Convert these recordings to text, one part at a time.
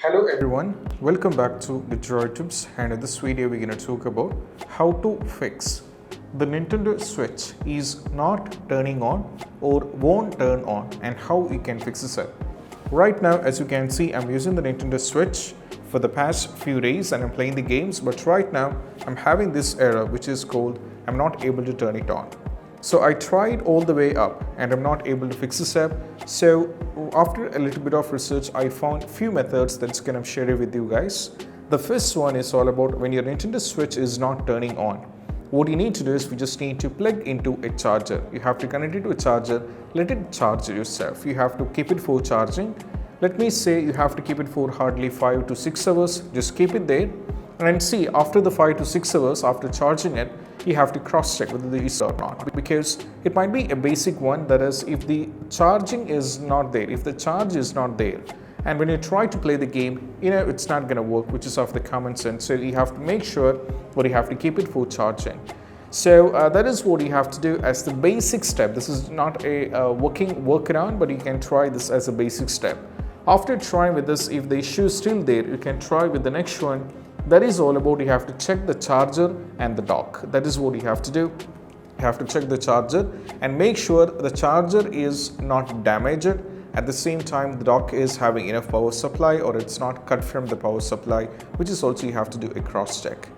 Hello everyone, welcome back to the Droid Tips, and in this video we're going to talk about how to fix the Nintendo Switch is not turning on or won't turn on and how you can fix this up. Right now, as you can see, I'm using the Nintendo Switch for the past few days and I'm playing the games, but right now I'm having this error which is called I'm not able to turn it on. So I tried all the way up and I'm not able to fix this up. So after a little bit of research, I found few methods that's going to share it with you guys. The first one is all about when your Nintendo Switch is not turning on. What you need to do is we just need to plug into a charger. You have to connect it to a charger, let it charge yourself. You have to keep it for charging. Let me say you have to keep it for hardly 5 to 6 hours. Just keep it there and see after the 5 to 6 hours after charging it, you have to cross check whether it is or not, because it might be a basic one, that is if the charging is not there, if the charge is not there, and when you try to play the game, it's not going to work, which is of the common sense. So you have to make sure, or you have to keep it for charging. So that is what you have to do as the basic step. This is not a working workaround, but you can try this as a basic step. After trying with this, if the issue is still there, you can try with the next one. That is all about you have to check the charger and the dock. That is what you have to do. You have to check the charger and make sure the charger is not damaged. At the same time, the dock is having enough power supply or it's not cut from the power supply, which is also you have to do a cross check.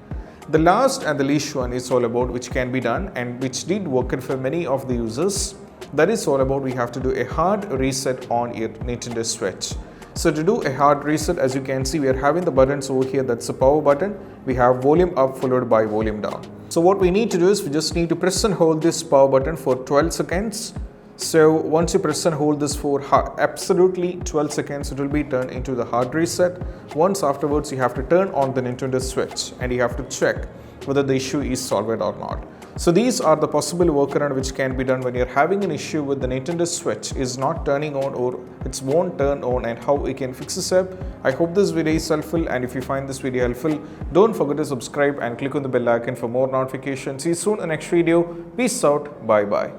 The last and the least one is all about which can be done and which did work for many of the users. That is all about we have to do a hard reset on your Nintendo Switch. So to do a hard reset, as you can see, we are having the buttons over here. That's the power button. We have volume up followed by volume down. So what we need to do is we just need to press and hold this power button for 12 seconds. So once you press and hold this for absolutely 12 seconds, it will be turned into the hard reset. Once afterwards, you have to turn on the Nintendo Switch and you have to check whether the issue is solved or not. So these are the possible workaround which can be done when you're having an issue with the Nintendo Switch is not turning on or it won't turn on, and how we can fix this up. I hope this video is helpful, and if you find this video helpful, don't forget to subscribe and click on the bell icon for more notifications. See you soon in the next video. Peace out. Bye bye.